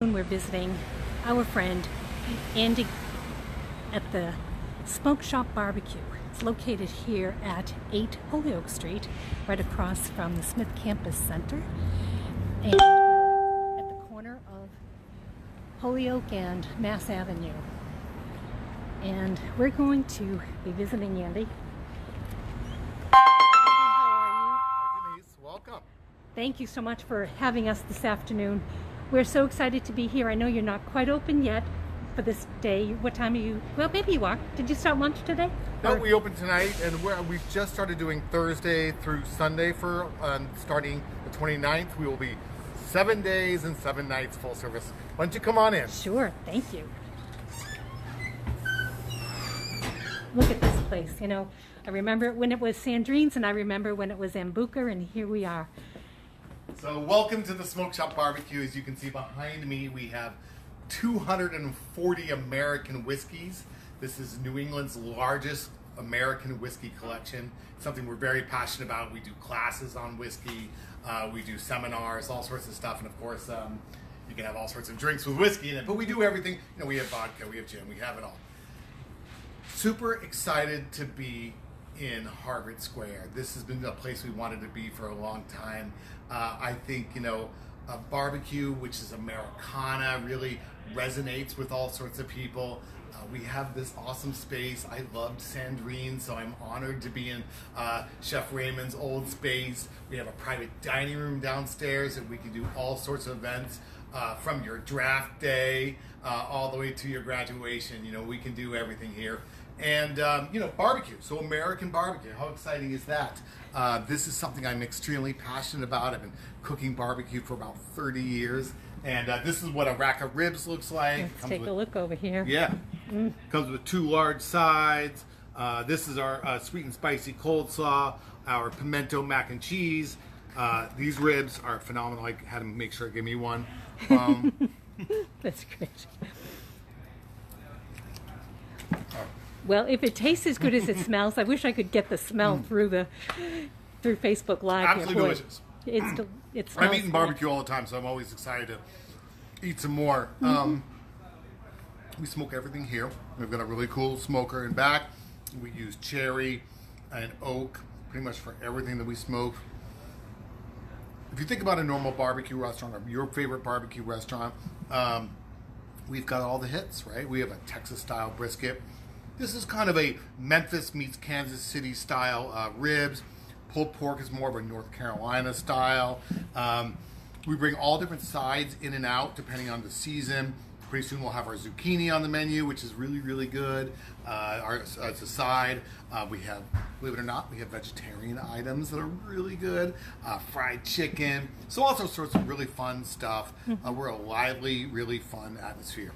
We're visiting our friend Andy at the Smoke Shop BBQ. It's located here at 8 Holyoke Street, right across from the Smith Campus Center. And we're at the corner of Holyoke and Mass Avenue. And we're going to be visiting Andy. How are you? Hi Denise, welcome. Thank you so much for having us this afternoon. We're so excited to be here. I know you're not quite open yet for this day. What time are you? Well, maybe you are. Did you start lunch today? No, we open tonight, and we've just started doing Thursday through Sunday for starting the 29th. We will be 7 days and 7 nights full service. Why don't you come on in? Sure, thank you. Look at this place. You know, I remember when it was Sandrine's, and I remember when it was Ambuca, and here we are. So welcome to the Smoke Shop BBQ. As you can see behind me, we have 240 American whiskeys. This is New England's largest American whiskey collection. Something we're very passionate about. We do classes on whiskey, we do seminars, all sorts of stuff, and of course, you can have all sorts of drinks with whiskey in it. But we do everything. You know, we have vodka, we have gin, we have it all. Super excited to be in Harvard Square. This has been a place we wanted to be for a long time. I think, you know, a barbecue, which is Americana, really resonates with all sorts of people. We have this awesome space. I loved Sandrine, so I'm honored to be in Chef Raymond's old space. We have a private dining room downstairs, and we can do all sorts of events from your draft day all the way to your graduation. You know, we can do everything here. And, you know, barbecue, so American barbecue, how exciting is that? This is something I'm extremely passionate about. I've been cooking barbecue for about 30 years, and this is what a rack of ribs looks like. Let's take a look over here. Yeah, comes with 2 large sides. This is our sweet and spicy coleslaw, our pimento mac and cheese. These ribs are phenomenal. I had to make sure to give me one. That's great. Well, if it tastes as good as it smells, I wish I could get the smell through Facebook Live. Absolutely delicious. It smells I'm eating barbecue all the time, so I'm always excited to eat some more. We smoke everything here. We've got a really cool smoker in back. We use cherry and oak pretty much for everything that we smoke. If you think about a normal barbecue restaurant or your favorite barbecue restaurant, we've got all the hits, right? We have a Texas-style brisket. This is kind of a Memphis meets Kansas City style ribs. Pulled pork is more of a North Carolina style. We bring all different sides in and out depending on the season. Pretty soon we'll have our zucchini on the menu, which is really, really good. As a side, we have, believe it or not, we have vegetarian items that are really good. Fried chicken. So all sorts of really fun stuff. We're a lively, really fun atmosphere.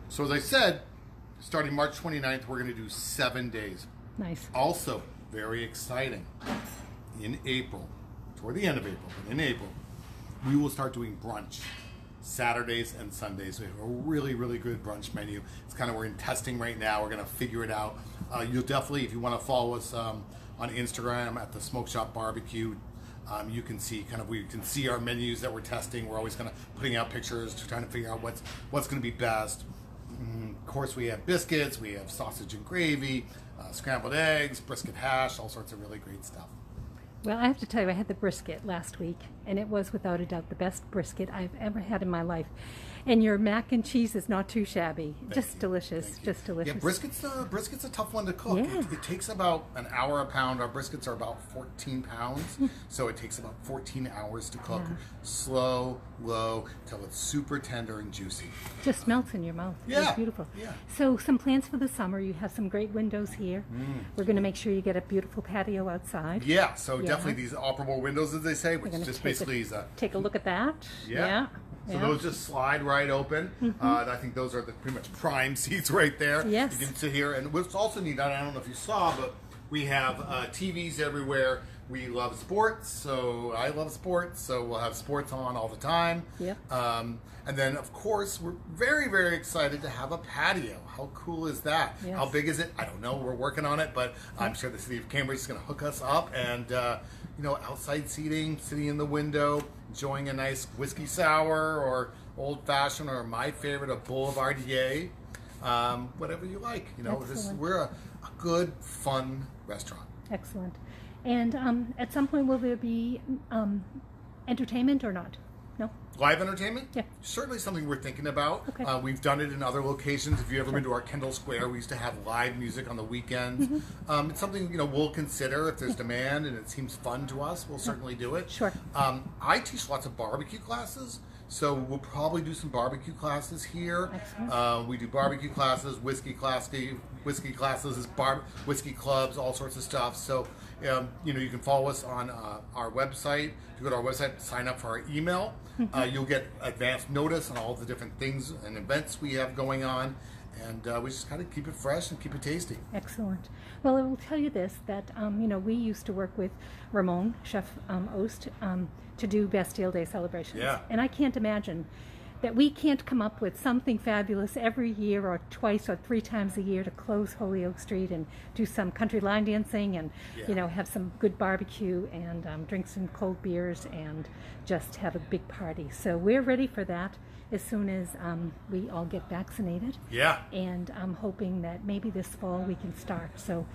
So as I said, starting March 29th, we're going to do 7 days. Nice. Also, very exciting, in April, toward the end of April, but in April, we will start doing brunch. Saturdays and Sundays. We have a really, really good brunch menu. It's kind of, we're in testing right now. We're going to figure it out. You'll definitely, if you want to follow us on Instagram at the Smoke Shop BBQ, you can see we can see our menus that we're testing. We're always kind of putting out pictures, trying to figure out what's going to be best. Of course, we have biscuits, we have sausage and gravy, scrambled eggs, brisket hash, all sorts of really great stuff. Well, I have to tell you, I had the brisket last week, and it was without a doubt the best brisket I've ever had in my life. And your mac and cheese is not too shabby. Just delicious. Just delicious. Yeah, brisket's a tough one to cook. Yeah. It takes about an hour a pound. Our briskets are about 14 pounds, so it takes about 14 hours to cook. Yeah. Slow, low, till it's super tender and juicy. Just melts in your mouth. Yeah. It's beautiful. Yeah. So some plans for the summer. You have some great windows here. We're going to make sure you get a beautiful patio outside. Yeah, so definitely these operable windows, as they say, which just basically is take a look at that. Yeah. So those just slide right open. And I think those are the pretty much prime seats right there. Yes. You can sit here. And what's also neat, I don't know if you saw, but we have TVs everywhere. We love sports, so I love sports, so we'll have sports on all the time. Yep. And then, of course, we're very, very excited to have a patio. How cool is that? Yes. How big is it? I don't know. We're working on it, but I'm sure the city of Cambridge is going to hook us up. And, you know, outside seating, sitting in the window, enjoying a nice whiskey sour or old fashioned, or my favorite, a boulevardier, whatever you like. You know, we're a good, fun restaurant. Excellent. And at some point, will there be entertainment or not? No? Live entertainment? Yeah. Certainly something we're thinking about. Okay. We've done it in other locations. If you've ever been to our Kendall Square, we used to have live music on the weekends. It's something, you know, we'll consider if there's demand and it seems fun to us. We'll certainly do it. Sure. I teach lots of barbecue classes, so we'll probably do some barbecue classes here. Excellent. We do barbecue classes, whiskey classes, whiskey clubs, all sorts of stuff. So, you know, you can follow us on our website. If you go to our website, sign up for our email. You'll get advance notice on all the different things and events we have going on. And we just kind of keep it fresh and keep it tasty. Excellent. Well, I will tell you this, that, you know, we used to work with Ramon, Chef Ost, to do Bastille Day celebrations. Yeah. And I can't imagine that we can't come up with something fabulous every year or twice or 3 times a year to close Holyoke Street and do some country line dancing and, you know, have some good barbecue and drink some cold beers and just have a big party. So we're ready for that as soon as we all get vaccinated. Yeah. And I'm hoping that maybe this fall we can start. So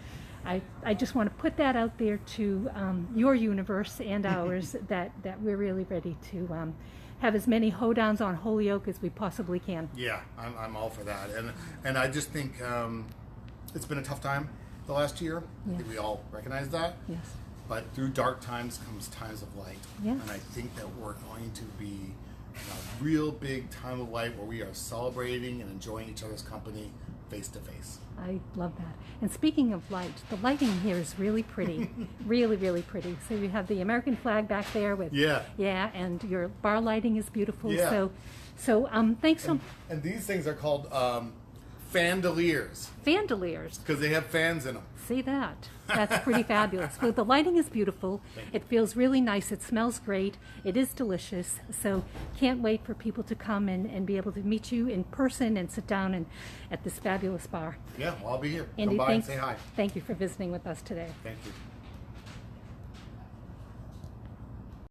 I just want to put that out there to your universe and ours that we're really ready to have as many hoedowns on Holyoke as we possibly can. Yeah, I'm all for that. And I just think it's been a tough time the last year. I think we all recognize that. Yes. But through dark times comes times of light. Yes. And I think that we're going to be a real big time of light where we are celebrating and enjoying each other's company face to face. I love that. And speaking of light, the lighting here is really pretty. Really, really pretty. So you have the American flag back there with and your bar lighting is beautiful. Yeah. So thanks so much. And these things are called fandeliers. Fandeliers. Because they have fans in them. See that? That's pretty fabulous. Well, the lighting is beautiful. It feels really nice. It smells great. It is delicious. So can't wait for people to come and be able to meet you in person and sit down and at this fabulous bar. Yeah, well, I'll be here. Andy, come by and say hi. Thank you for visiting with us today. Thank you.